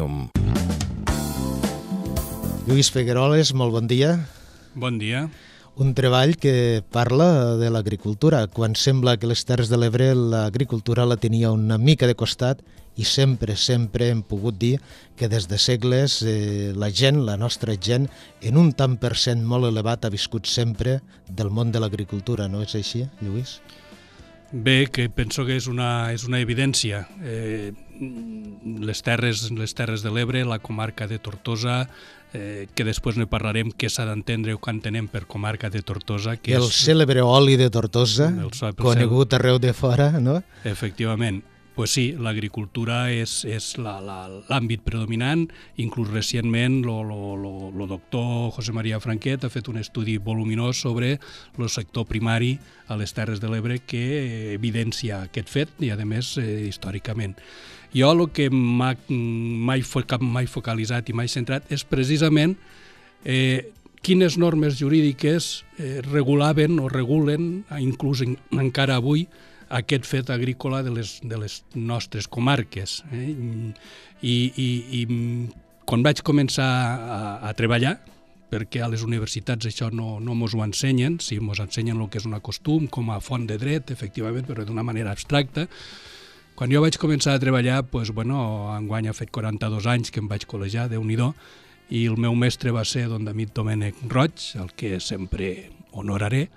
Òmnium. Lluís Figueroles, molt bon dia. Bon dia. Un treball que parla de l'agricultura, quan sembla que les Terres de l'Ebre l'agricultura la tenia una mica de costat i sempre hem pogut dir que des de segles la gent, la nostra gent, en un tant per cent molt elevat ha viscut sempre del món de l'agricultura, no és així, Lluís? Bé, que penso que és una evidència. Les terres de l'Ebre, la comarca de Tortosa, que després ne parlarem què s'ha d'entendre o què entenem per comarca de Tortosa. Que el cèlebre oli de Tortosa, conegut arreu de fora, no? Efectivament. Pues sí, l'agricultura és l'àmbit predominant. Inclús recentment el doctor José María Franquet ha fet un estudi voluminós sobre el sector primari a les Terres de l'Ebre que evidencia aquest fet i, a més, històricament. Jo el que m'he focalitzat i m'he centrat és precisament quines normes jurídiques regulaven o regulen, inclús encara avui, aquest fet agrícola de les nostres comarques. I quan vaig començar a treballar, perquè a les universitats això no mos ho ensenyen, sí, mos ensenyen el que és un costum, com a font de dret, efectivament, però d'una manera abstracta. Quan jo vaig començar a treballar, enguany ha fet 42 anys que em vaig col·legiar, Déu-n'hi-do, i el meu mestre va ser don David Domènech Roig, el que sempre honoraré.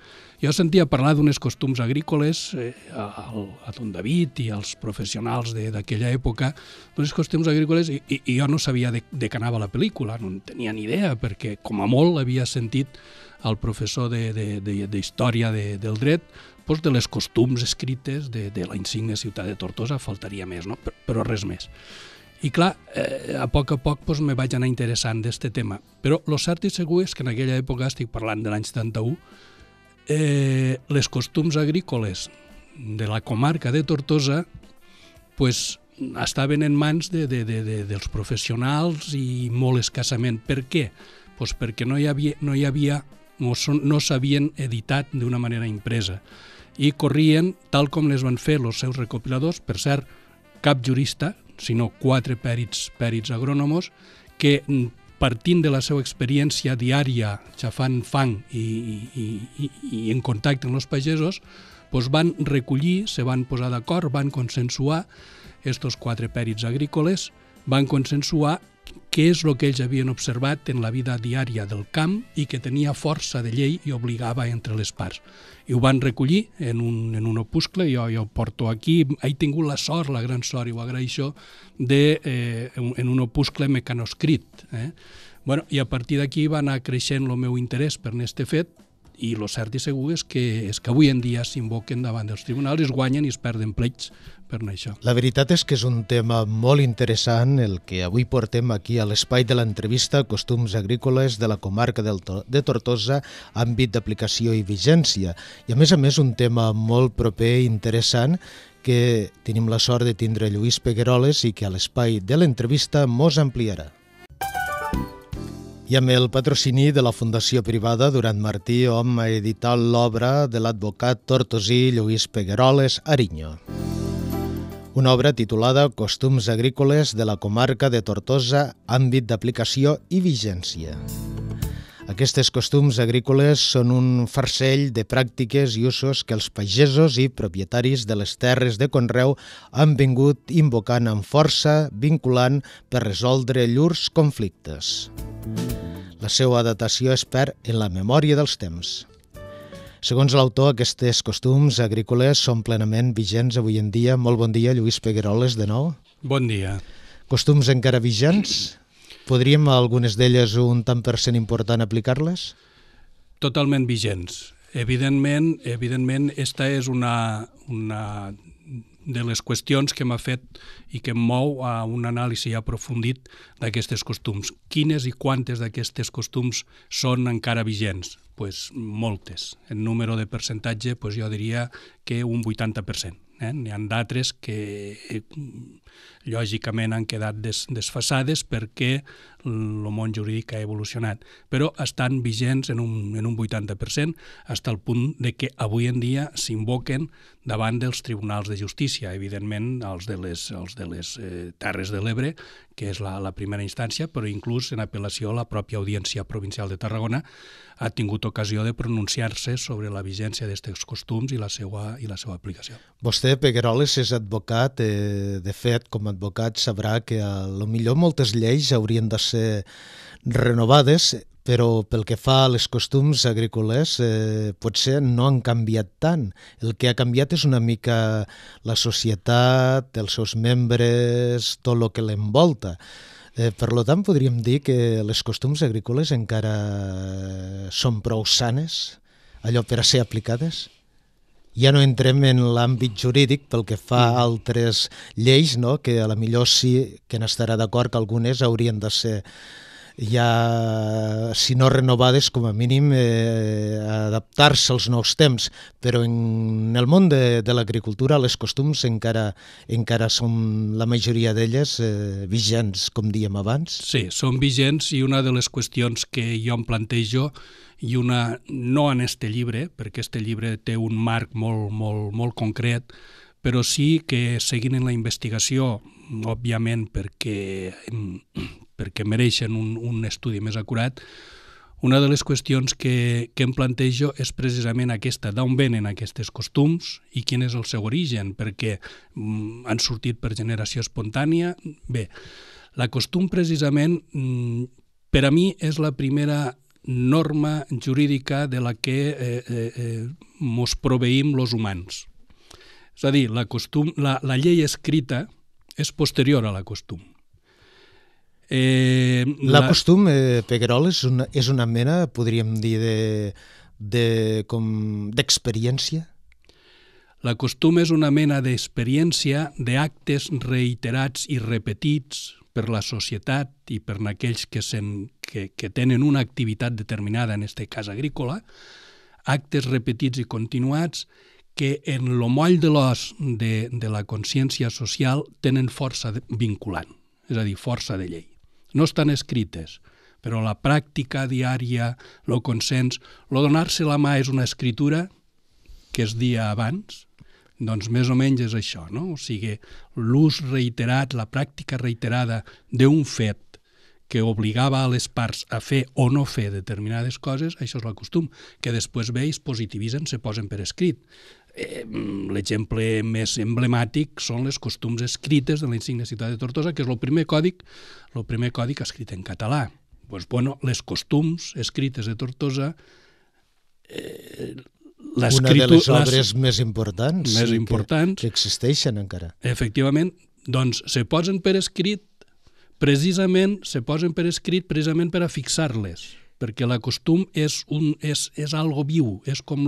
Jo sentia parlar d'unes costums agrícoles a don David i als professionals d'aquella època, d'unes costums agrícoles, i jo no sabia de què anava la pel·lícula, no en tenia ni idea, perquè com a molt havia sentit el professor d'història del dret de les costums escrites de la insigne ciutat de Tortosa, faltaria més, no? Però res més. I clar, a poc me vaig anar interessant d'aquest tema. Però el cert i segur és que en aquella època, estic parlant de l'any 71, les costums agrícoles de la comarca de Tortosa estaven en mans dels professionals i molt escassament. Per què? Perquè no s'havien editat d'una manera impresa i corrien tal com les van fer els seus recopiladors, per cert, cap jurista, sinó 4 pèrits agrònomos que, partint de la seva experiència diària, xafant fang i en contacte amb els pagesos, van recollir, se van posar d'acord, van consensuar, estos 4 pèrits agrícoles, van consensuar què és el que ells havien observat en la vida diària del camp i que tenia força de llei i obligava entre les parts. I ho van recollir en un opuscle, jo ho porto aquí, he tingut la sort, la gran sort, i ho agraeixo, en un opuscle mecanoscrit. I a partir d'aquí va anar creixent el meu interès per aquest fet, i el cert i segur és que avui en dia s'invoquen davant dels tribunals, es guanyen i es perden pleits per això. La veritat és que és un tema molt interessant el que avui portem aquí a l'espai de l'entrevista Costums agrícoles de la comarca de Tortosa, àmbit d'aplicació i vigència. I a més un tema molt proper i interessant que tenim la sort de tindre Lluís Figueroles i que a l'espai de l'entrevista mos ampliarà. I amb el patrocini de la Fundació Privada Durant Martí, hom ha editat l'obra de l'advocat tortosí Lluís Figueroles Ariño. Una obra titulada Costums agrícoles de la comarca de Tortosa, àmbit d'aplicació i vigència. Aquests costums agrícoles són un farcell de pràctiques i usos que els pagesos i propietaris de les terres de conreu han vingut invocant amb força, vinculant per resoldre llurs conflictes. La seva datació es perd en la memòria dels temps. Segons l'autor, aquests costums agrícoles són plenament vigents avui en dia. Molt bon dia, Lluís Figueroles, de nou. Bon dia. Costums encara vigents? Podríem, algunes d'elles, un tant per cent important, aplicar-les? Totalment vigents. Evidentment, esta és una de les qüestions que m'ha fet i que em mou a un anàlisi aprofundit d'aquestes costums. Quines i quantes d'aquestes costums són encara vigents? Moltes. En número de percentatge, jo diria que un 80%. N'hi ha d'altres que lògicament han quedat desfasades perquè el món jurídic ha evolucionat, però estan vigents en un 80%, fins al punt de que avui en dia s'invoquen davant dels tribunals de justícia, evidentment els de les Terres de l'Ebre, que és la primera instància, però inclús en apel·lació la pròpia Audiència Provincial de Tarragona ha tingut ocasió de pronunciar-se sobre la vigència d'aquests costums i la seva aplicació. Vostè, Pegueroles, és advocat. De fet, com a advocat sabrà que potser moltes lleis haurien de ser renovades, però pel que fa a les costums agrícoles potser no han canviat tant. El que ha canviat és una mica la societat, els seus membres, tot el que l'envolta. Per tant, podríem dir que les costums agrícoles encara són prou sanes, allò per a ser aplicades? Ja no entrem en l'àmbit jurídic pel que fa a altres lleis, no? Que a la millor sí que n'estarà d'acord que algunes haurien de ser ja, si no renovades, com a mínim adaptar-se als nous temps, però en el món de l'agricultura les costums encara són, la majoria d'elles, vigents, com dèiem abans. Sí, són vigents, i una de les qüestions que jo em plantejo, i una no en este llibre, perquè este llibre té un marc molt concret, però sí que seguint en la investigació, òbviament perquè mereixen un estudi més acurat, una de les qüestions que em plantejo és precisament aquesta, d'on venen aquests costums i quin és el seu origen, perquè han sortit per generació espontània. Bé, la costum precisament per a mi és la primera norma jurídica de la que mos proveïm els humans. És a dir, la llei escrita és posterior a la costum. La costum, Peguerol, és una mena, podríem dir, d'experiència? La costum és una mena d'experiència d'actes reiterats i repetits per la societat i per aquells que tenen una activitat determinada, en aquest cas agrícola, actes repetits i continuats que en el moll de l'os de la consciència social tenen força vinculant, és a dir, força de llei. No estan escrites, però la pràctica diària, el consens, el donar-se la mà és una escritura que es dia abans, doncs més o menys és això, no? O sigui, l'ús reiterat, la pràctica reiterada d'un fet que obligava a les parts a fer o no fer determinades coses, això és el costum, que després ve i es positivitzen, se posen per escrit. L'exemple més emblemàtic són les costums escrites de la insigne ciutat de Tortosa, que és el primer còdic escrit en català. Doncs, bueno, les costums escrites de Tortosa, una de les obres més importants que existeixen encara. Efectivament, doncs se posen per escrit precisament per a fixar-les, perquè la costum és algo viu, és com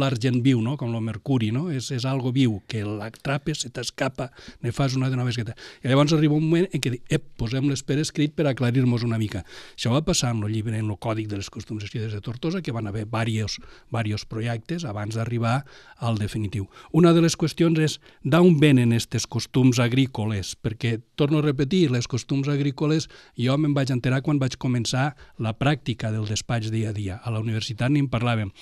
l'argent viu, no? Com el mercuri, no? És algo viu, que l'atrapes, se t'escapa, ne fas una de nova esqueta. I llavors arriba un moment en què posem-les per escrit per aclarir-nos una mica. Això va passar en el llibre, en el Còdic de les Costums Escrites de Tortosa, que van haver diversos projectes abans d'arribar al definitiu. Una de les qüestions és d'on venen aquests costums agrícoles, perquè, torno a repetir, les costums agrícoles jo me'n vaig enterar quan vaig començar la pràctica del despatx dia a dia. A la universitat ni en parlàvem.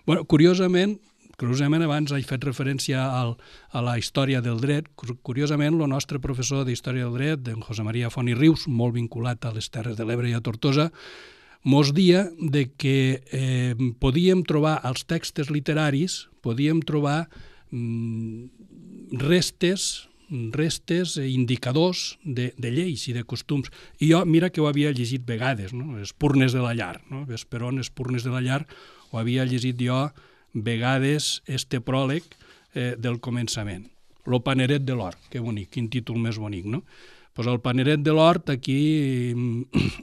Bueno, curiosament, abans he fet referència a la història del dret. Curiosament, el nostre professor d'història del dret, en José María Font i Rius, molt vinculat a les Terres de l'Ebre i a Tortosa, mos dia de que podíem trobar als textos literaris, podíem trobar restes, indicadors de lleis i de costums. I jo, mira que ho havia llegit vegades, no? Espurnes de la llar, no? Vesperon, Espurnes de la llar, ho havia llegit jo vegades este pròleg del començament. Lo paneret de l'hort, que bonic, quin títol més bonic, no? Pues el paneret de l'hort, aquí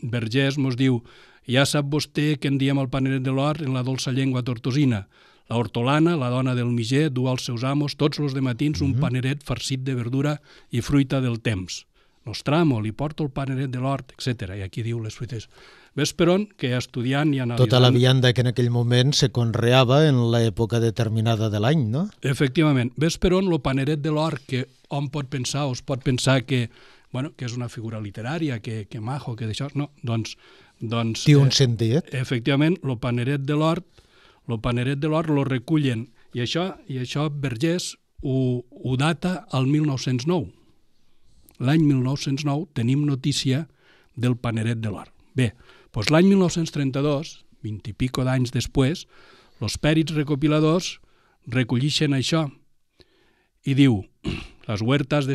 Vergés mos diu: ja sap vostè que en diem el paneret de l'hort en la dolça llengua tortosina. La hortolana, la dona del miger, du als seus amos tots els dematins un paneret farcit de verdura i fruita del temps. Nostramo, li porto el paneret de l'hort, etc. I aquí diu les fruites. Vesperon, que estudiant i analitzant... Tota la vianda que en aquell moment se conreava en l'època determinada de l'any, no? Efectivament. Vesperon, el paneret de l'hort, que hom pot pensar, o es pot pensar que és una figura literària, que majo, que d'això... No, doncs... Té un sentit. Efectivament, el paneret de l'hort lo recullen I això Vergés ho data al 1909. L'any 1909 tenim notícia del paneret de l'or. Bé, doncs l'any 1932, 20 i pico d'anys després, els pèrits recopiladors recollixen això i diu, les huertas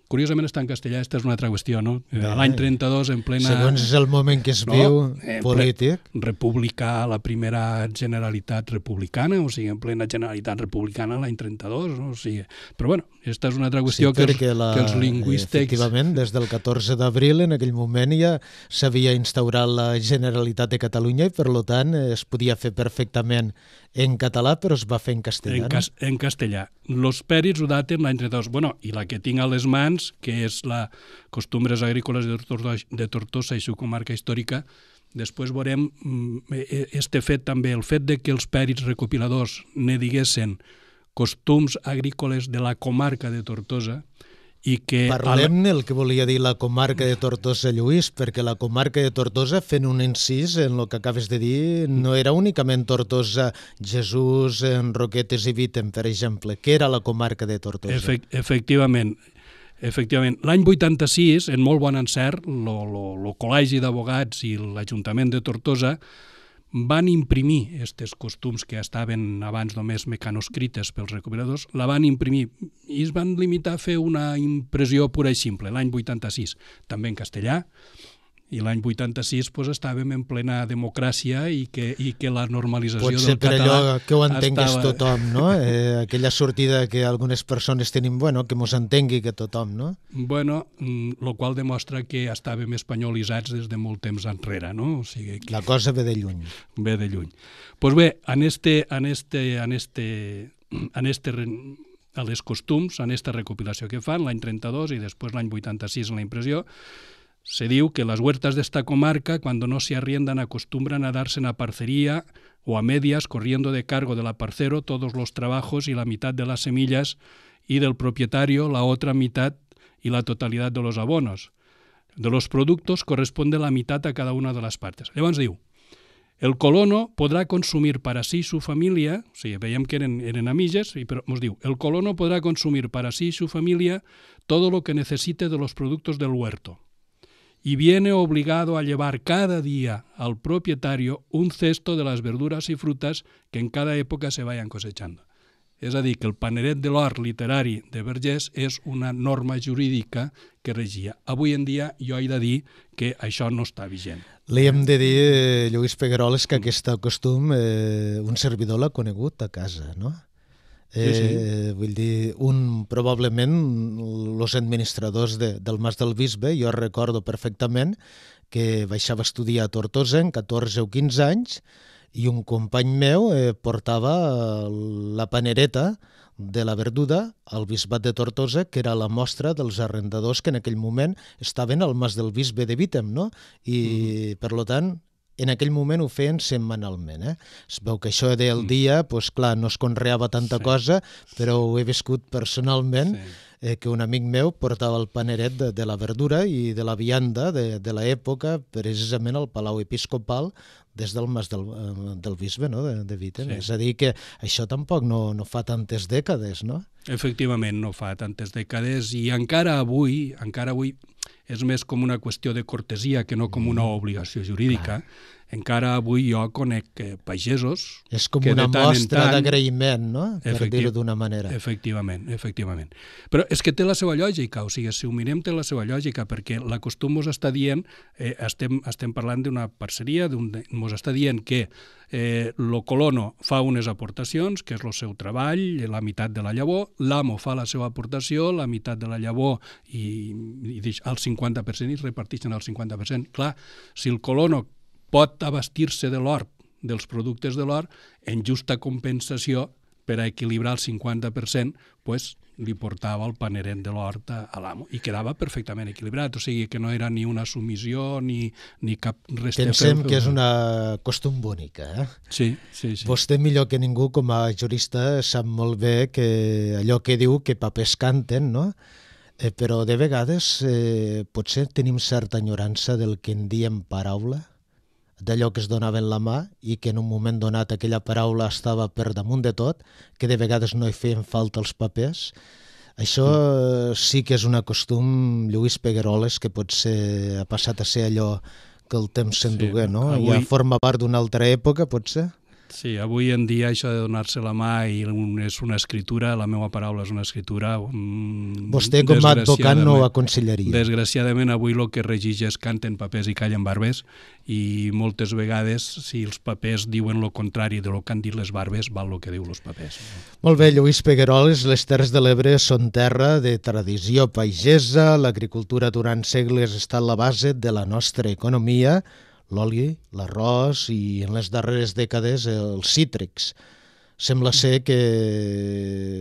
curiosament està en castellà, aquesta és una altra qüestió, no? L'any 32, en plena... Segons el moment que es viu polític. Republicà, la primera Generalitat republicana, o sigui, en plena Generalitat republicana l'any 32, no? O sigui, però bueno, aquesta és una altra qüestió que els lingüístics... Efectivament, des del 14 d'abril, en aquell moment ja s'havia instaurat la Generalitat de Catalunya i, per tant, es podia fer perfectament en català, però es va fer en castellà. En castellà. Los pèrits ho daten l'any 32. Bueno, i la que tinc a les mans, que és la Costumbres Agrícoles de Tortosa i su comarca històrica, després veurem este fet també, el fet de que els pèrits recopiladors ne diguessin costums agrícoles de la comarca de Tortosa, i que... Parlem el que volia dir la comarca de Tortosa, Lluís, perquè la comarca de Tortosa, fent un incís en el que acabes de dir, no era únicament Tortosa, Jesús, Roquetes i Vítem, per exemple, que era la comarca de Tortosa. Efectivament. L'any 86, en molt bon encert, el Col·legi d'Advocats i l'Ajuntament de Tortosa van imprimir aquests costums que estaven abans només mecanoscrites pels recopiladors, la van imprimir i es van limitar a fer una impressió pura i simple, l'any 86, també en castellà, i l'any 86 estàvem en plena democràcia i que la normalització del català... Pot ser per allò que ho entengués tothom, no? Aquella sortida que algunes persones tenim, que mos entengui que tothom, no? Bueno, el qual demostra que estàvem espanyolitzats des de molt temps enrere, no? O sigui, la cosa ve de lluny. Ve de lluny. Doncs bé, a les costums, en aquesta recopilació que fan, l'any 32 i després l'any 86 en la impressió, se diu que las huertas de esta comarca, cuando no se arriendan, acostumbran a darse a parcería o a medias, corriendo de cargo del aparcero todos los trabajos y la mitad de las semillas, y del propietario la otra mitad y la totalidad de los abonos. De los productos corresponde la mitad a cada una de las partes. Llavors diu, el colono podrá consumir para sí y su familia, o sigui, veiem que eren amigues, però ens diu, el colono podrá consumir para sí y su familia todo lo que necesite de los productos del huerto. Y viene obligado a llevar cada día al propietario un cesto de las verduras y frutas que en cada época se vayan cosechando. És a dir, que el paneret de l'or literari de Vergés és una norma jurídica que regia. Avui en dia jo he de dir que això no està vigent. Li hem de dir, Lluís Pegueroles, que aquest costum un servidor l'ha conegut a casa, no? Sí. Vull dir, probablement els administradors del Mas del Bisbe, jo recordo perfectament que baixava a estudiar a Tortosa en 14 o 15 anys i un company meu portava la panereta de la Verduda al Bisbat de Tortosa, que era la mostra dels arrendadors que en aquell moment estaven al Mas del Bisbe de Vítem, no? I, per tant, en aquell moment ho feien setmanalment. Es veu que això del dia, doncs clar, no es conreava tanta cosa, però ho he viscut personalment, que un amic meu portava el paneret de la verdura i de la vianda de l'època, precisament al Palau Episcopal, des del Mas del Bisbe, no?, de Vítem. Sí. És a dir, que això tampoc no fa tantes dècades, no? Efectivament, no fa tantes dècades i encara avui és més com una qüestió de cortesia que no com una obligació jurídica. Encara avui jo conec pagesos... És com una mostra d'agraïment, no?, per dir-ho d'una manera. Efectivament. Però és que té la seva lògica, o sigui, si ho mirem té la seva lògica, perquè la costum mos està dient, estem parlant d'una parceria, mos està dient que el colono fa unes aportacions, que és el seu treball, la meitat de la llavor, l'amo fa la seva aportació, la meitat de la llavor i el 50% i es reparteixen el 50%. Clar, si el colono pot abastir-se de l'or, dels productes de l'or, en justa compensació per a equilibrar el 50%, doncs li portava el paneret de l'hort a l'amo i quedava perfectament equilibrat, o sigui que no era ni una submissió ni cap resta. Pensem que és una costum bonica, Sí. Vostè millor que ningú com a jurista sap molt bé que allò que diu que papers canten, no? Però de vegades potser tenim certa enyorança del que en diem paraula. d'allò que es donava en la mà i que en un moment donat aquella paraula estava per damunt de tot, que de vegades no hi feien falta els papers. Això sí que és un costum, Lluís Pegueroles, que potser ha passat a ser allò que el temps s'endugué, no? Ja forma part d'una altra època, potser? Sí, avui en dia això de donar-se la mà i és una escritura, la meva paraula és una escritura... Vostè com a advocat no ho aconsellaria. Desgraciadament avui el que regeix és canten papers i callen barbes i moltes vegades si els papers diuen el contrari de lo que han dit les barbes val el que diu els papers. Molt bé, Lluís Pegueroles, les Terres de l'Ebre són terra de tradició pagesa, l'agricultura durant segles ha estat la base de la nostra economia, l'oli, l'arròs i en les darreres dècades els cítrics. Sembla ser que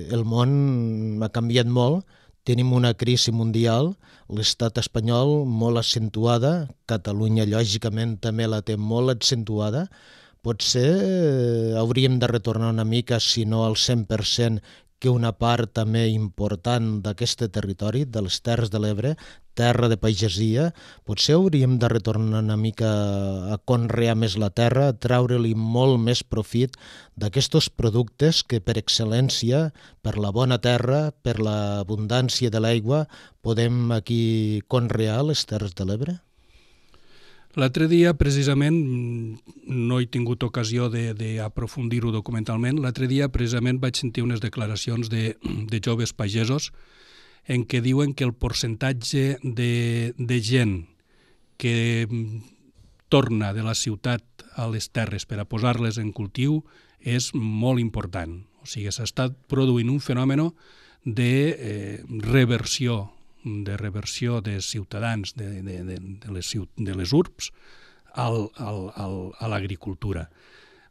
el món ha canviat molt, tenim una crisi mundial, l'estat espanyol molt accentuada, Catalunya lògicament també la té molt accentuada, potser hauríem de retornar una mica, si no al 100%, que una part també important d'aquest territori, de les Terres de l'Ebre, terra de pagesia, potser hauríem de retornar una mica a conrear més la terra, a treure-li molt més profit d'aquests productes que per excel·lència, per la bona terra, per l'abundància de l'aigua, podem aquí conrear les Terres de l'Ebre? L'altre dia, precisament, no he tingut ocasió d'aprofundir-ho documentalment, l'altre dia precisament vaig sentir unes declaracions de joves pagesos en què diuen que el percentatge de gent que torna de la ciutat a les terres per a posar-les en cultiu és molt important. O sigui, s'està produint un fenomen de reversió de ciutadans de les urbs a l'agricultura.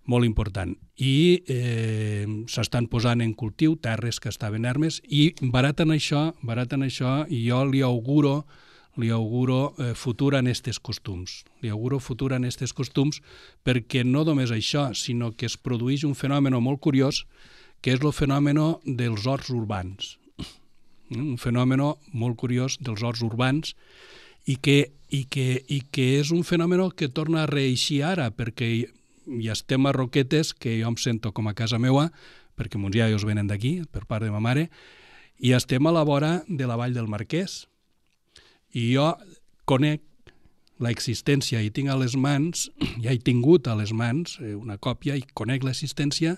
Molt important. I s'estan posant en cultiu terres que estaven ermes i baraten això i jo li auguro futur en aquests costums. Li auguro futur en aquests costums perquè no només això, sinó que es produeix un fenomen molt curiós que és el fenomen dels horts urbans. Un fenomen molt curiós dels horts urbans i que és un fenomen que torna a reeixir ara perquè hi estem a Roquetes, que jo em sento com a casa meua, perquè mons iaios venen d'aquí, per part de ma mare, i estem a la vora de la Vall del Marquès. I jo conec l'existència i tinc a les mans, ja he tingut a les mans una còpia i conec l'existència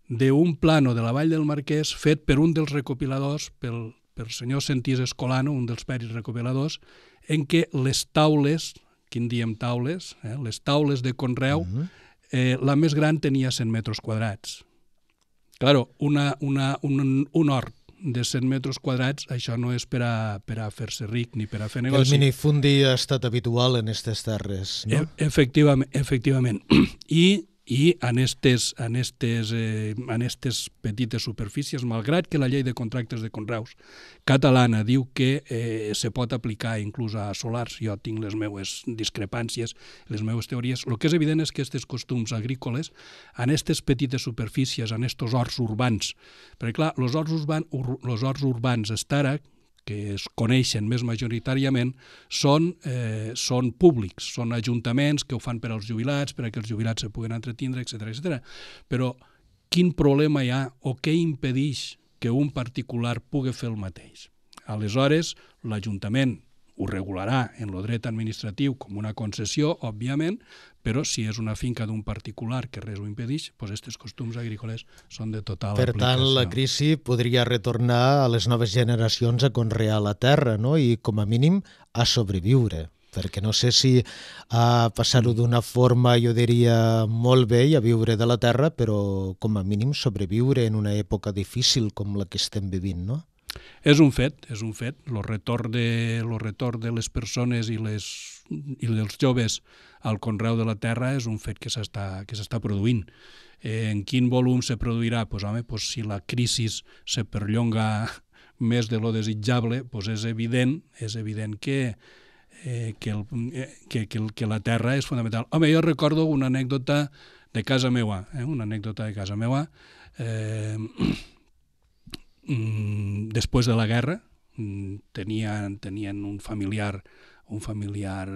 d'un plano de la Vall del Marquès fet per un dels recopiladors, per senyor Sentís Escolano, un dels peris recopiladors, en què les taules, que en diem taules, les taules de conreu, la més gran tenia 100 metres quadrats. Claro, un hort de 100 metres quadrats, això no és per a fer-se ric ni per a fer negoci. El minifundi ha estat habitual en aquestes terres, no? Efectivament. I en aquestes petites superfícies, malgrat que la llei de contractes de conreus catalana diu que se pot aplicar inclús a solars, jo tinc les meues discrepàncies, les meues teories, el que és evident és que aquests costums agrícoles, en aquestes petites superfícies, en aquests horts urbans, perquè clar, els horts urbans d'ara, que es coneixen més majoritàriament, són públics, són ajuntaments que ho fan per als jubilats, perquè els jubilats se puguen entretindre, etc. Però quin problema hi ha o què impedeix que un particular pugui fer el mateix? Aleshores, l'Ajuntament ho regularà en el dret administratiu com una concessió, òbviament, però si és una finca d'un particular que res ho impedeix, doncs aquests costums agrícoles són de total aplicació. Per tant, la crisi podria retornar a les noves generacions a conrear la terra, no? I com a mínim a sobreviure, perquè no sé si a passar-ho d'una forma, jo diria, molt bé i a viure de la terra, però com a mínim sobreviure en una època difícil com la que estem vivint, no? És un fet. El retorn de les persones i dels joves al conreu de la terra és un fet que s'està produint. En quin volum se produirà? Doncs si la crisi se perllonga més de lo desitjable, doncs és evident que la terra és fonamental. Home, jo recordo una anècdota de casa meva, després de la guerra tenien un familiar un familiar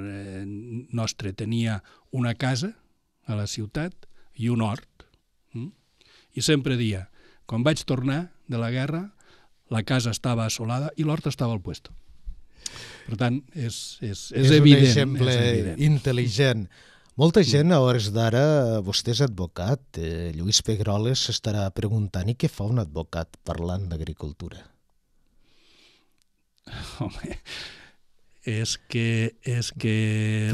nostre tenia una casa a la ciutat i un hort. I sempre dia, quan vaig tornar de la guerra, la casa estava assolada i l'hort estava al puesto. Per tant, és evident. És un exemple intel·ligent. Molta gent a hores d'ara, vostè és advocat, Lluís Pegueroles s'estarà preguntant i què fa un advocat parlant d'agricultura? Home, és que...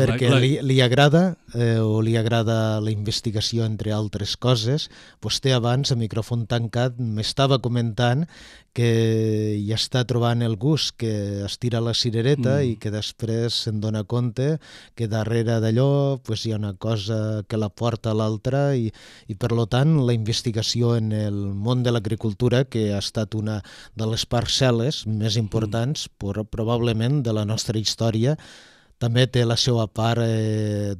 Perquè li agrada o li agrada la investigació, entre altres coses. Vostè abans, a micròfon tancat, m'estava comentant que ja està trobant el gust, que estira la cirereta i que després se'n dona compte que darrere d'allò hi ha una cosa que la porta a l'altra i per tant la investigació en el món de l'agricultura, que ha estat una de les parcel·les més importants probablement de la nostra història, també té la seva part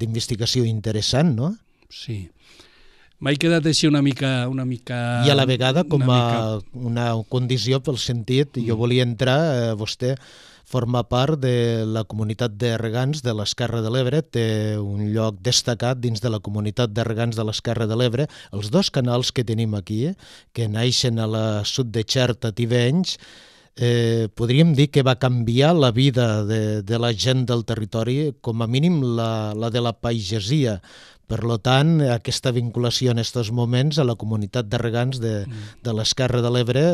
d'investigació interessant, no? Sí. M'he quedat així una mica... I a la vegada com a una condició pel sentit, jo volia entrar, vostè forma part de la comunitat de regants de l'Esquerra de l'Ebre, té un lloc destacat dins de la comunitat de regants de l'Esquerra de l'Ebre. Els dos canals que tenim aquí, que naixen a la sud de Xert, a Tivenys, podríem dir que va canviar la vida de la gent del territori, com a mínim la de la pagesia. Per tant, aquesta vinculació en aquests moments a la comunitat de regants de l'Esquerra de l'Ebre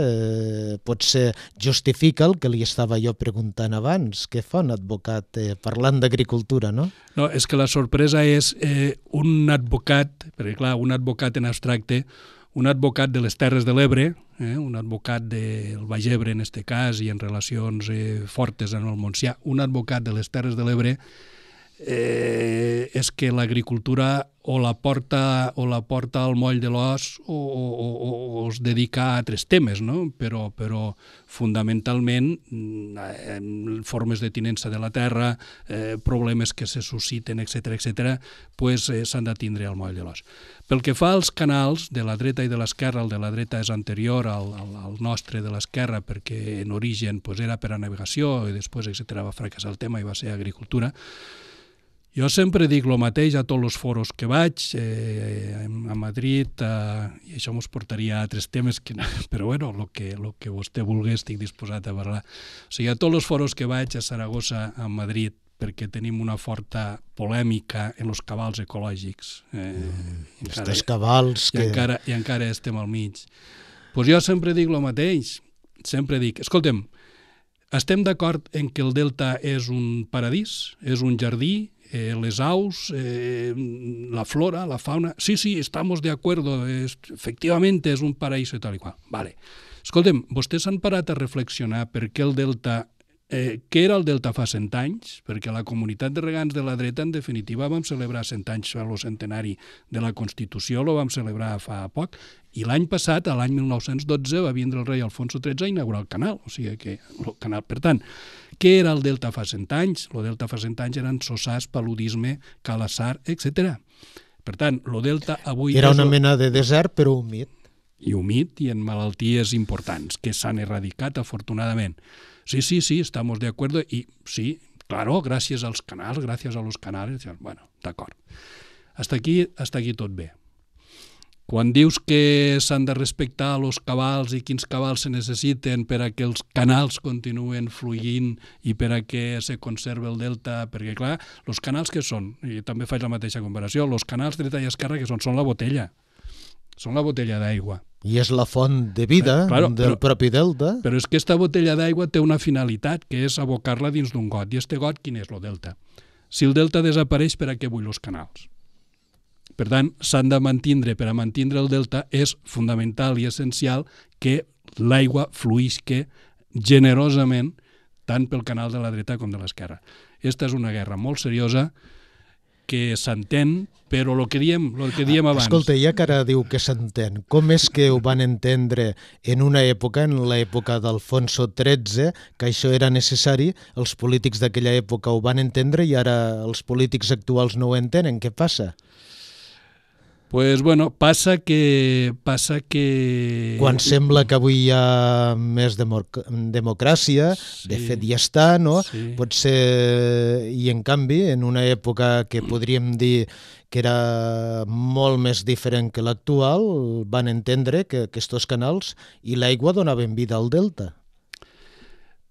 potser justifica el que li estava jo preguntant abans. Què fa un advocat parlant d'agricultura, no? No, és que la sorpresa és un advocat, perquè clar, un advocat en abstracte, un advocat de les Terres de l'Ebre, un advocat del Baix Ebre en este cas i en relacions fortes en el Montsià, un advocat de les Terres de l'Ebre, és que l'agricultura o la porta al moll de l'os o es dedica a altres temes, no? Però fonamentalment formes de tinença de la terra, problemes que se susciten, etc., s'han de tindre al moll de l'os. Pel que fa als canals de la dreta i de l'esquerra, el de la dreta és anterior al nostre de l'esquerra perquè en origen era per a navegació i després, etc., va fracassar el tema i va ser agricultura. Jo sempre dic el mateix a tots els foros que vaig, a Madrid, i això ens portaria a altres temes, però bueno, el que vostè vulgui estic disposat a parlar. O sigui, a tots els foros que vaig, a Saragossa, a Madrid, perquè tenim una forta polèmica en els cabals ecològics. Estos cabals que... I encara estem al mig. Doncs jo sempre dic el mateix, sempre dic, escolta'm, estem d'acord en que el delta és un paradís, és un jardí, les aus, la flora, la fauna... Sí, estamos de acuerdo, efectivamente es un paraíso y tal y cual. Vale. Escolta'm, vostès s'han parat a reflexionar per què el delta... Què era el delta fa 100 anys? Perquè la comunitat de regants de la dreta, en definitiva, vam celebrar 100 anys al centenari de la Constitució, lo vam celebrar fa poc, i l'any passat, l'any 1912, va vindre el rei Alfonso XIII a inaugurar el canal. O sigui que el canal, per tant, què era el delta fa 100 anys? El delta fa 100 anys eren sossars, paludisme, calassar, etc. Per tant, el delta avui... Era una mena de desert, però humit. I humit i en malalties importants, que s'han erradicat, afortunadament. Sí, estamos de acuerdo y sí, claro, gracias a los canales, bueno, d'acord. Hasta aquí tot bé. Quan dius que s'han de respectar els cabals i quins cabals se necessiten per a que els canals continuen fluint i per a que se conservi el delta, perquè clar, els canals que són, i també faig la mateixa comparació, els canals dreta i esquerra que són la botella. Són la botella d'aigua. I és la font de vida del propi delta. Però és que aquesta botella d'aigua té una finalitat, que és abocar-la dins d'un got. I este got, quin és? El delta. Si el delta desapareix, per a què vull els canals? Per tant, s'han de mantindre. Per a mantindre el delta és fundamental i essencial que l'aigua fluïsca generosament tant pel canal de la dreta com de l'esquerra. Aquesta és una guerra molt seriosa que s'entén, però el que diem abans... Escolta, ja que ara diu que s'entén, com és que ho van entendre en una època, en l'època d'Alfonso XIII, que això era necessari, els polítics d'aquella època ho van entendre i ara els polítics actuals no ho entenen? Què passa? Pues, bueno, passa que... Quan sembla que avui hi ha més democràcia, Sí, de fet ja està, no? sí. Potser, i en canvi, en una època que podríem dir que era molt més diferent que l'actual, van entendre que aquests canals i l'aigua donaven vida al delta.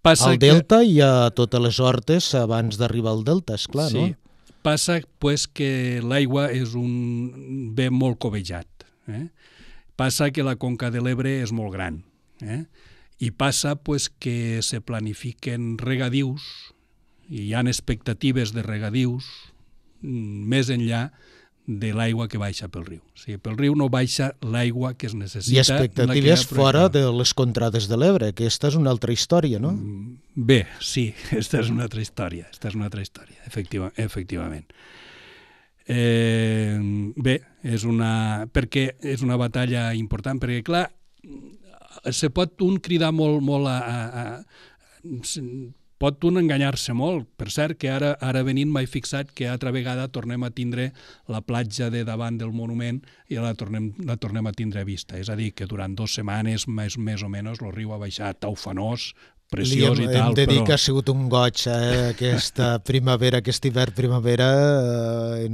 Passa Al delta i a totes les hortes abans d'arribar al delta, esclar, sí. no? Passa pues, que l'aigua és un bé molt cobejat. Passa que la conca de l'Ebre és molt gran. I passa pues, que se planifiquen regadius i hi ha expectatives de regadius més enllà de l'aigua que baixa pel riu. O sigui, pel riu no baixa l'aigua que es necessita. I expectatives fora de les contrades de l'Ebre, que aquesta és una altra història, no? Bé, sí, aquesta és una altra història, efectivament. Bé, perquè és una batalla important, perquè, clar, se pot un cridar molt pot un enganyar-se molt. Per cert, que ara venint m'he fixat que altra vegada tornem a tindre la platja de davant del monument i la tornem a tindre a vista. És a dir, que durant 2 setmanes més o menys el riu ha baixat taufanós, preciós i tal. Hem de dir que ha sigut un goig aquesta primavera, aquest hivern-primavera,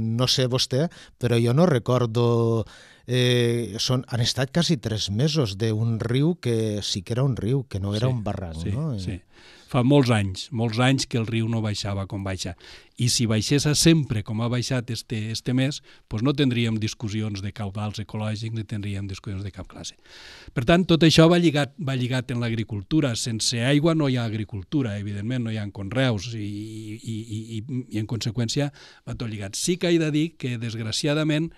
no sé vostè, però jo no recordo... han estat quasi 3 mesos d'un riu que sí que era un riu, que no era un barranc, no? Sí. Fa molts anys que el riu no baixava com baixa. I si baixés sempre com ha baixat este mes, doncs no tindríem discussions de caudals ecològics ni tindríem discussions de cap classe. Per tant, tot això va lligat en l'agricultura. Sense aigua no hi ha agricultura, evidentment, no hi ha conreus i en conseqüència va tot lligat. Sí que he de dir que, desgraciadament,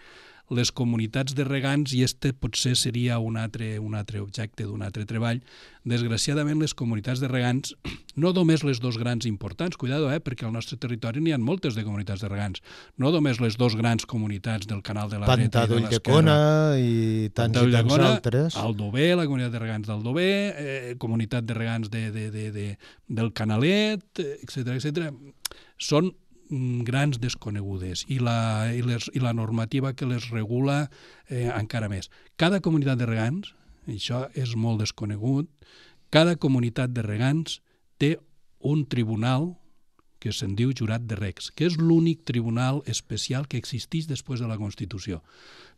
les comunitats de regants, i este potser seria un altre objecte d'un altre treball, desgraciadament les comunitats de regants, no només les 2 grans importants, cuidado, perquè al nostre territori n'hi ha moltes de comunitats de regants, no només les 2 grans comunitats del canal de la dreta i de l'esquerra, i tants altres. Aldover, la comunitat de regants d'Aldover, comunitat de regants del Canalet, etc. Són grans desconegudes i la normativa que les regula encara més. Cada comunitat de regants, això és molt desconegut, cada comunitat de regants té un tribunal que se'n diu jurat de regs, que és l'únic tribunal especial que existeix després de la Constitució.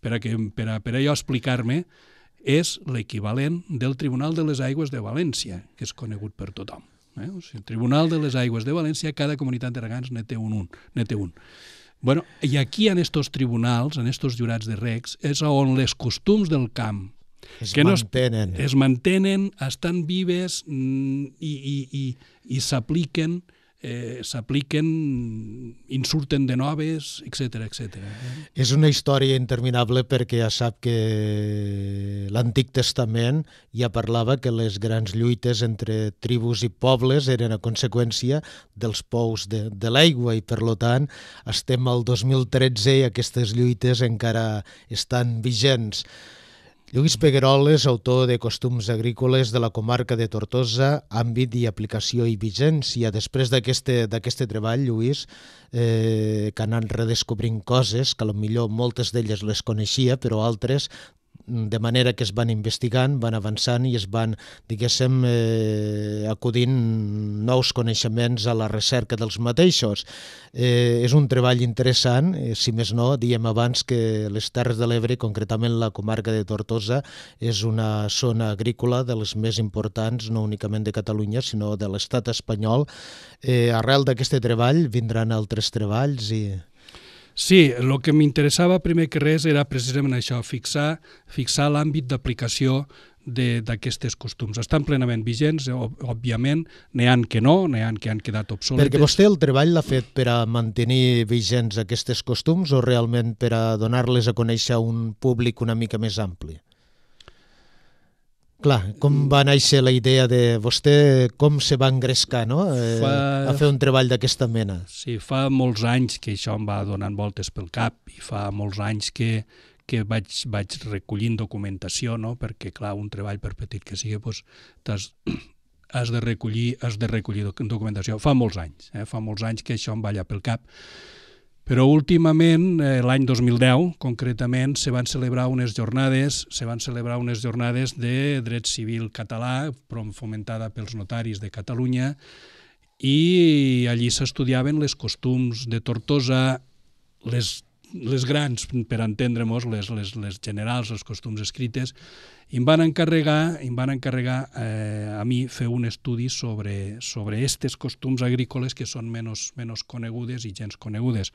Per a jo explicar-me, és l'equivalent del Tribunal de les Aigües de València, que és conegut per tothom. O sigui, el Tribunal de les Aigües de València, cada comunitat de regants ne té un. Bueno, i aquí en estos tribunals, en estos jurats de regs, és on les costums del camp es mantenen, estan vives i s'apliquen, surten de noves, etc. És una història interminable perquè ja sap que l'Antic Testament ja parlava que les grans lluites entre tribus i pobles eren a conseqüència dels pous de l'aigua i, per tant, estem al 2013 i aquestes lluites encara estan vigents. Lluís Pegueroles, autor de Costums agrícoles de la comarca de Tortosa, àmbit i aplicació i vigència. Després d'aquest treball, Lluís, que han anat redescobrint coses, que potser moltes d'elles les coneixia, però altres, de manera que es van investigant, van avançant i es van, diguéssim, acudint nous coneixements a la recerca dels mateixos. És un treball interessant, si més no, diem abans que les Terres de l'Ebre, concretament la comarca de Tortosa, és una zona agrícola de les més importants, no únicament de Catalunya, sinó de l'estat espanyol. Arrel d'aquest treball vindran altres treballs i... Sí, el que m'interessava primer que res era precisament això, fixar l'àmbit d'aplicació d'aquestes costums. Estan plenament vigents, òbviament, n'hi ha que no, n'hi ha que han quedat obsoletes. Perquè vostè el treball l'ha fet per a mantenir vigents aquestes costums o realment per a donar-les a conèixer a un públic una mica més ampli? Clar, com va néixer la idea de vostè, com se va engrescar, no? A fer un treball d'aquesta mena? Sí, fa molts anys que això em va donant voltes pel cap i fa molts anys que vaig recollint documentació, no? Perquè, clar, un treball, per petit que sigui, has de recollir documentació. Fa molts anys que això em va allà pel cap. Però últimament, l'any 2010, concretament, se van celebrar unes jornades de dret civil català, fomentada pels notaris de Catalunya, i allí s'estudiaven les costums de Tortosa, les grans, per entendre-mos, les generals, les costums escrites, i em van encarregar a mi fer un estudi sobre aquestes costums agrícoles que són menys conegudes i gens conegudes.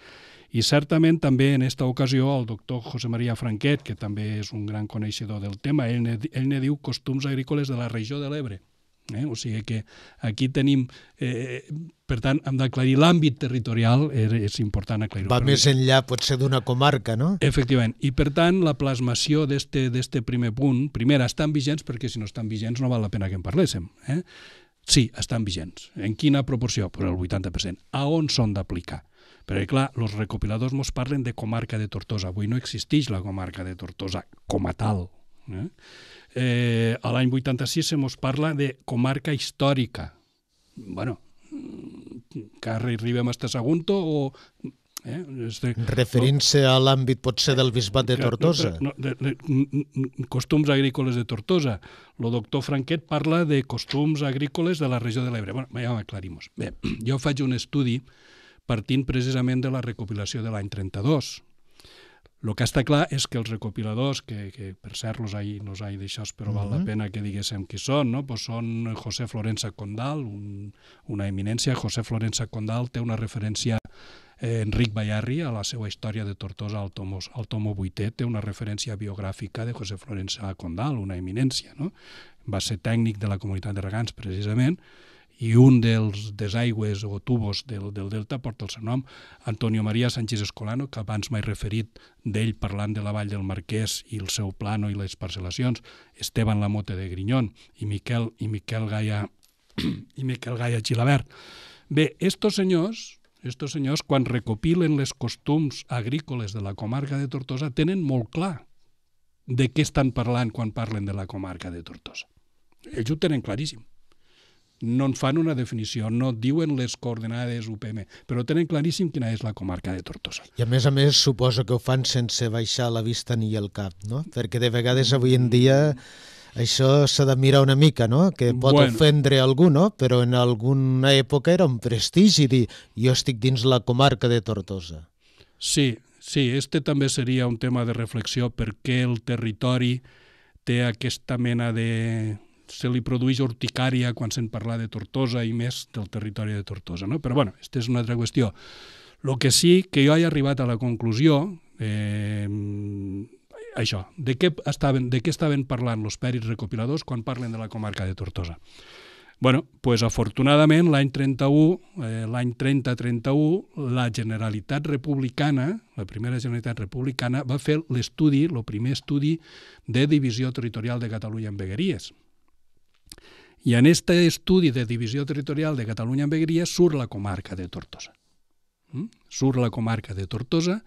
I certament també en aquesta ocasió el doctor José María Franquet, que també és un gran coneixedor del tema, ell ne diu costums agrícoles de la regió de l'Ebre. O sigui que aquí tenim, per tant, hem d'aclarir l'àmbit territorial, és important aclarir-ho. Va més enllà, potser, d'una comarca, no? Efectivament, i per tant la plasmació d'este primer punt, primer, estan vigents, perquè si no estan vigents no val la pena que en parléssim. Sí, estan vigents. En quina proporció? Pues el 80%. A on són d'aplicar? Perquè, clar, els recopiladors ens parlen de comarca de Tortosa. Avui no existeix la comarca de Tortosa com a tal. A l'any 86 se mos parla de comarca històrica. Bueno, que arribem a este Sagunto o... Referint-se a l'àmbit potser del bisbat de Tortosa. Costums agrícoles de Tortosa. El doctor Franquet parla de costums agrícoles de la regió de l'Ebre. Bueno, ja ho aclarim. Bé, jo faig un estudi partint precisament de la recopilació de l'any 32. El que està clar és que els recopiladors, que per cert no us he deixat, però val la pena que diguéssim qui són, no? Pues són José Florensa Condal, una eminència. José Florensa Condal té una referència Enric Bayarri a la seva història de Tortosa al tomo 8è, té una referència biogràfica de José Florensa Condal, una eminència, no? Va ser tècnic de la comunitat de regants, precisament, i un dels desaigües o tubos del delta porta el seu nom, Antonio María Sánchez Escolano, que abans m'he referit d'ell parlant de la Vall del Marquès i el seu plano i les parcel·lacions, Esteban Lamote de Grinyón i Miquel Gaia Gilabert. Bé, estos senyors, quan recopilen les costums agrícoles de la comarca de Tortosa, tenen molt clar de què estan parlant quan parlen de la comarca de Tortosa. Ells ho tenen claríssim. No en fan una definició, no diuen les coordenades UPM, però tenen claríssim quina és la comarca de Tortosa. I a més, suposo que ho fan sense baixar la vista ni el cap, no? Perquè de vegades avui en dia això s'ha de mirar una mica, no? Que pot ofendre algú, no? Però en alguna època era un prestigi dir jo estic dins la comarca de Tortosa. Sí, este també seria un tema de reflexió, perquè el territori té aquesta mena de... se li produeix urticària quan se'n parla de Tortosa i més del territori de Tortosa, no? Però bueno, aquesta és una altra qüestió. El que sí que jo he arribat a la conclusió, això, de què estaven parlant els pèrits recopiladors quan parlen de la comarca de Tortosa. Bueno, doncs afortunadament l'any 30-31, la Generalitat Republicana, la primera Generalitat Republicana, va fer l'estudi, el primer estudi de divisió territorial de Catalunya en vegueries. I en aquest estudi de divisió territorial de Catalunya en vegueries surt la comarca de Tortosa. Surt la comarca de Tortosa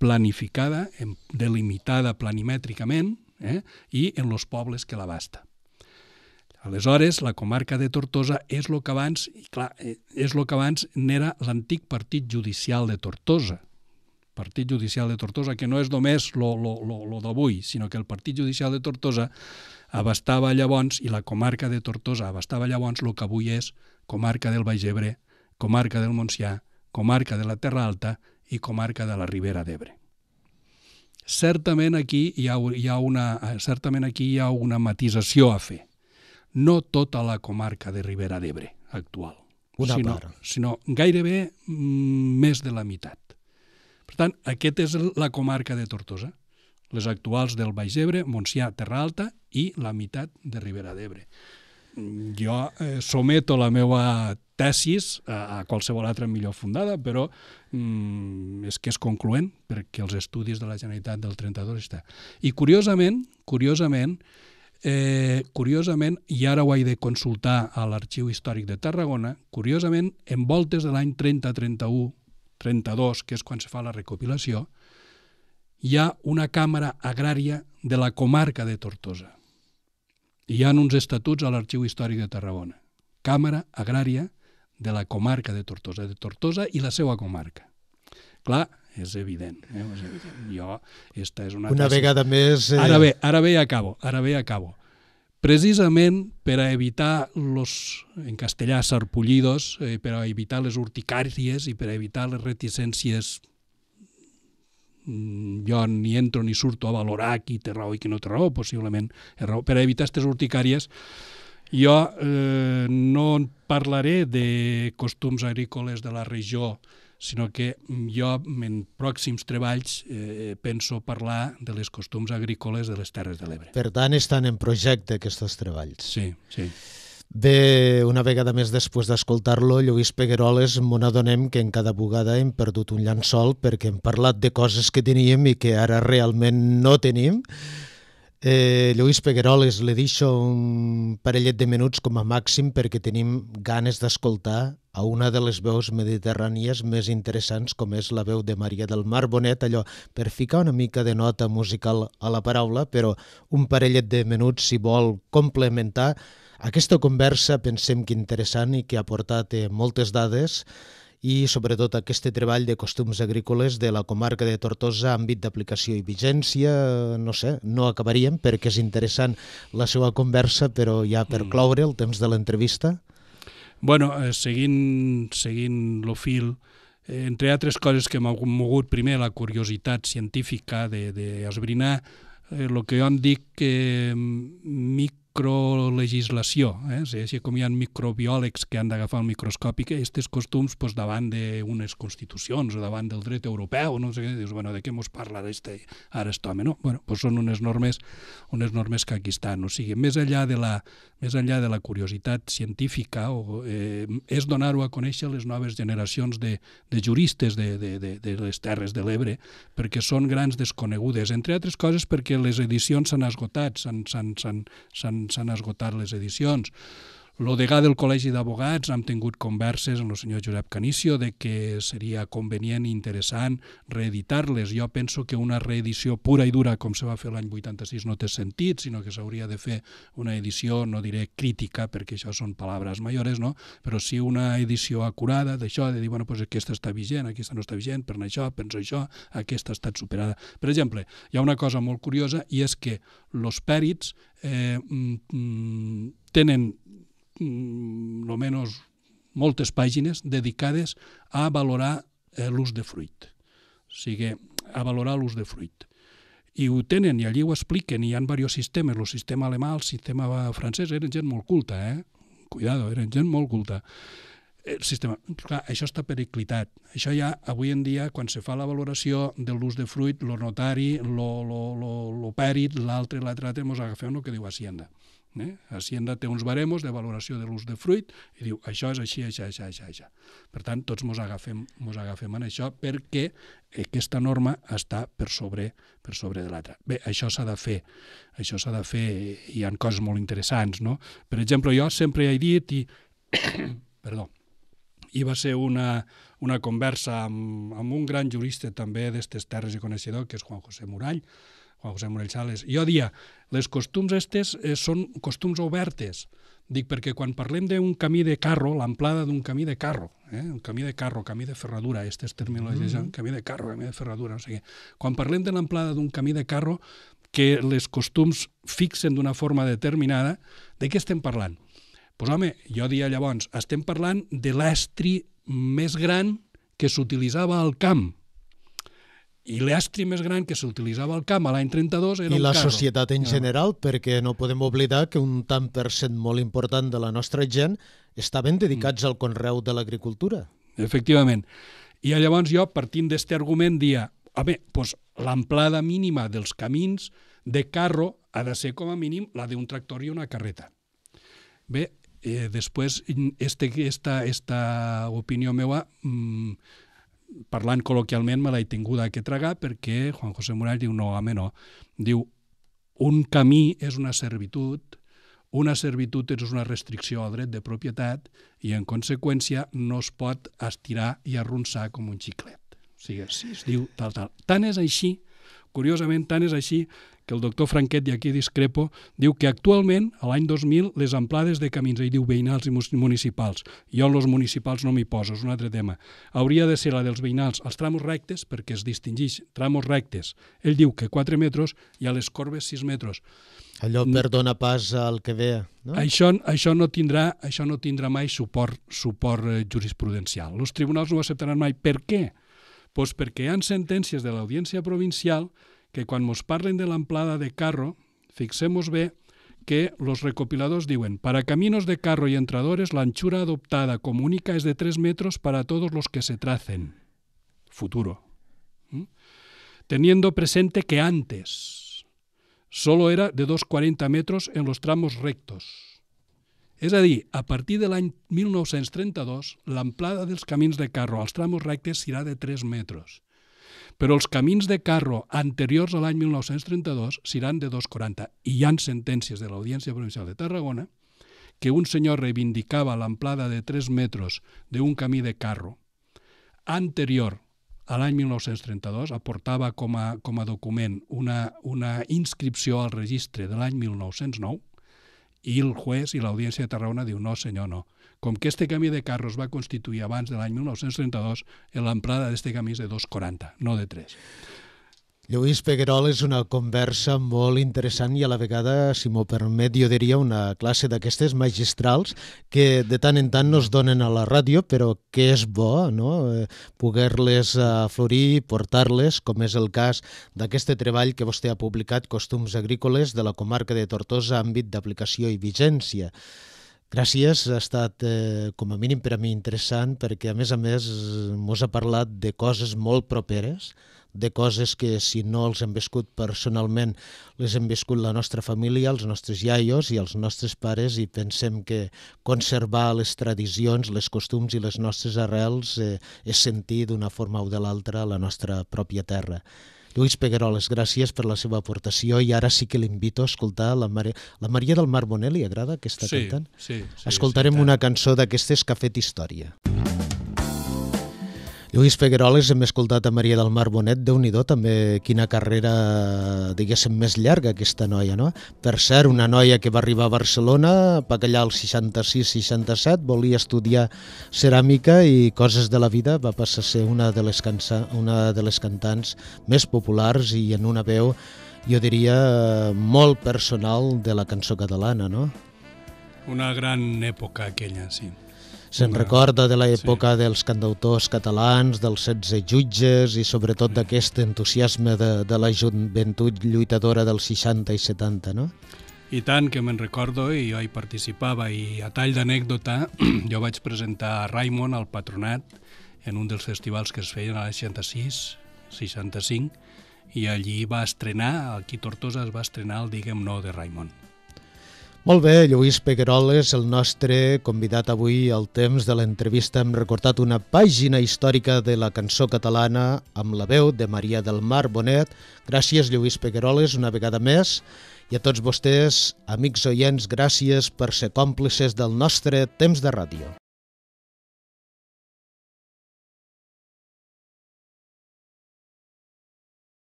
planificada, delimitada planimètricament i en els pobles que l'abasta. Aleshores, la comarca de Tortosa és el que abans, n'era l'antic partit judicial de Tortosa. Partit judicial de Tortosa, que no és només lo d'avui, sinó que el partit judicial de Tortosa abastava llavors, i la comarca de Tortosa abastava llavors el que avui és comarca del Baix Ebre, comarca del Montsià, comarca de la Terra Alta i comarca de la Ribera d'Ebre. Certament aquí hi ha una matisació a fer. No tota la comarca de Ribera d'Ebre actual, sinó gairebé més de la meitat. Per tant, aquesta és la comarca de Tortosa, les actuals del Baix Ebre, Montsià, Terra Alta i la meitat de Ribera d'Ebre. Jo someto la meva tesis a qualsevol altra millor fundada, però és que és concloent, perquè els estudis de la Generalitat del 32 està. I curiosament, i ara ho he de consultar a l'Arxiu Històric de Tarragona, curiosament, en voltes de l'any 30-31, 32, que és quan se fa la recopilació, hi ha una càmera agrària de la comarca de Tortosa. Hi ha uns estatuts a l'Arxiu Històric de Tarragona. Càmera agrària de la comarca de Tortosa i la seva comarca. Clar, és evident. És evident. Jo, esta és una vegada més... Ara bé acabo. Precisament per a evitar en castellà, sarpullidos, per a evitar les urticàries i per a evitar les reticències, jo ni entro ni surto a valorar qui té raó i qui no té raó, possiblement és raó. Per a evitar aquestes urticàries, jo no parlaré de costums agrícoles de la regió, sinó que jo en pròxims treballs penso parlar de les costums agrícoles de les Terres de l'Ebre. Per tant, estan en projecte aquests treballs. Sí, sí. Bé, una vegada més després d'escoltar-lo, Lluís Pegueroles, m'on adonem que en cada bugada hem perdut un llençol perquè hem parlat de coses que teníem i que ara realment no tenim. Lluís Pegueroles, li deixo un parellet de minuts com a màxim perquè tenim ganes d'escoltar a una de les veus mediterrànies més interessants, com és la veu de Maria del Mar Bonet, allò per ficar una mica de nota musical a la paraula, però un parellet de minuts si vol complementar aquesta conversa, pensem que interessant i que ha aportat moltes dades i sobretot aquest treball de costums agrícoles de la comarca de Tortosa, àmbit d'aplicació i vigència, no sé, no acabaríem perquè és interessant la seva conversa, però ja per cloure el temps de l'entrevista. Bueno, seguint el fil, entre altres coses que m'ha mogut, primer la curiositat científica d'esbrinar el que jo em dic microlegislació, així com hi ha microbiòlegs que han d'agafar el microscopi, que aquests costums davant d'unes constitucions o davant del dret europeu, no sé què, dius, bueno, de què mos parla ara aquest home, no? Bueno, són unes normes que aquí estan, o sigui, més enllà de la curiositat científica, és donar-ho a conèixer les noves generacions de juristes de les Terres de l'Ebre, perquè són grans desconegudes, entre altres coses perquè les edicions s'han esgotat, s'han esgotat les edicions. El degà del Col·legi d'Advocats hem tingut converses amb el senyor Josep Canicio de que seria convenient i interessant reeditar-les. Jo penso que una reedició pura i dura, com se va fer l'any 86, no té sentit, sinó que s'hauria de fer una edició, no diré crítica, perquè això són paraules mayores, no? Però sí una edició acurada d'això, de dir, bueno, doncs aquesta està vigent, aquesta no està vigent, per això, penso això, aquesta ha estat superada. Per exemple, hi ha una cosa molt curiosa i és que els pèrits tenen almenys moltes pàgines dedicades a valorar l'ús de fruit. O sigui, a valorar l'ús de fruit. I ho tenen, i allí ho expliquen, i hi ha diversos sistemes, el sistema alemà, el sistema francès, eren gent molt culta, Cuidado, eren gent molt culta. El sistema, clar, això està periclitat. Això ja, avui en dia, quan se fa la valoració de l'ús de fruit, el notari, el pèrit, l'altre, mos agafem el que diu Hacienda. Hacienda té uns baremos de valoració de l'ús de fruit i diu, això és així, això. Per tant, tots mos agafem en això perquè aquesta norma està per sobre de l'altra. Bé, això s'ha de fer, hi ha coses molt interessants, no? Per exemple, jo sempre he dit, perdó, i va ser una conversa amb un gran jurista també d'estes terres i coneixedor, que és Juan José Murall Sales. Jo dia, les costums estes són costums obertes. Dic, perquè quan parlem d'un camí de carro, l'amplada d'un camí de carro, un camí de carro, camí de ferradura, aquestes terminologies, camí de carro, camí de ferradura, no sé què. Quan parlem de l'amplada d'un camí de carro, que les costums fixen d'una forma determinada, de què estem parlant? Doncs home, jo dia llavors, estem parlant de l'estri més gran que s'utilitzava al camp. I l'estri més gran que s'utilitzava al camp a l'any 32 era un carro. I la societat en general, perquè no podem oblidar que un tant per cent molt important de la nostra gent estaven dedicats al conreu de l'agricultura. Efectivament. I llavors jo, partint d'aquest argument, dia, home, doncs l'amplada mínima dels camins de carro ha de ser com a mínim la d'un tractor i una carreta. Bé, després, esta opinió meva, parlant col·loquialment, me l'he tinguda que tragar perquè Juan José Murall diu, no, home, no. Diu, un camí és una servitud és una restricció al dret de propietat i, en conseqüència, no es pot estirar i arronsar com un xiclet. O sigui, si es diu tal. Tant és així, curiosament, tant és així que el doctor Franquet, i aquí discrepo, diu que actualment, a l'any 2000, les amplades de camins, ell diu veïnals i municipals, jo en els municipals no m'hi poso, és un altre tema, hauria de ser la dels veïnals als tramos rectes, perquè es distingeix tramos rectes, ell diu que 4 metres i a les corbes 6 metres. Allò per donar pas al que ve, no? Això no tindrà mai suport jurisprudencial. Els tribunals no ho acceptaran mai. Per què? Pues perquè hi ha sentències de l'Audiència Provincial que quan ens parlen de l'amplada de carro, fixem-nos bé que los recopiladors diuen: para caminos de carro y entradores la anchura adoptada como única es de 3 metros para todos los que se tracen. Futuro. Teniendo presente que antes solo era de 2,40 metros en los tramos rectos. És a dir, a partir de l'any 1932, l'amplada dels camins de carro als tramos rectes serà de 3 metres. Però els camins de carro anteriors a l'any 1932 seran de 2,40. I hi ha sentències de l'Audiència Provincial de Tarragona que un senyor reivindicava l'amplada de 3 metres d'un camí de carro anterior a l'any 1932, aportava com a document una inscripció al registre de l'any 1909, i el juez i l'Audiència de Tarragona diu: no senyor, no. Com que este camí de carro es va constituir abans de l'any 1932, l'amplada d'este camí és de 2,40, no de 3. Lluís Peguerol, és una conversa molt interessant i a la vegada, si m'ho permet, jo diria una classe d'aquestes magistrals que de tant en tant nos donen a la ràdio, però que és bo, no? Poder-les aflorir, portar-les, com és el cas d'aquest treball que vostè ha publicat, Costums agrícoles de la comarca de Tortosa, àmbit d'aplicació i vigència. Gràcies, ha estat com a mínim per a mi interessant, perquè a més mos ha parlat de coses molt properes, de coses que si no els hem viscut personalment, les hem viscut la nostra família, els nostres iaios i els nostres pares, i pensem que conservar les tradicions, les costums i les nostres arrels és sentir d'una forma o de l'altra la nostra pròpia terra. Lluís Pegueroles, gràcies per la seva aportació, i ara sí que l'invito a escoltar la Maria del Mar Bonet. Li agrada que està cantant? Sí. Escoltarem una cançó d'aquestes que ha fet història. Lluís Pegueroles, hem escoltat a Maria del Mar Bonet. Déu-n'hi-do, també quina carrera, diguéssim, més llarga aquesta noia, no? Per cert, una noia que va arribar a Barcelona, allà al 66-67, volia estudiar ceràmica i coses de la vida, va passar a ser una de les cantants més populars i en una veu, jo diria, molt personal de la cançó catalana, no? Una gran època aquella, sí. Se'n recorda de l'època dels cantautors catalans, dels 16 jutges i sobretot d'aquest entusiasme de la joventut lluitadora dels 60 i 70, no? I tant que me'n recordo, i jo hi participava, i a tall d'anècdota jo vaig presentar a Raimon al Patronat en un dels festivals que es feien a l'any 66, 65, i allí va estrenar, aquí a Tortosa es va estrenar el Digue'm No de Raimon. Molt bé, Lluís Pegueroles, el nostre convidat avui al temps de l'entrevista. Hem recordat una pàgina històrica de la cançó catalana amb la veu de Maria del Mar Bonet. Gràcies, Lluís Pegueroles, una vegada més. I a tots vostès, amics oients, gràcies per ser còmplices del nostre temps de ràdio.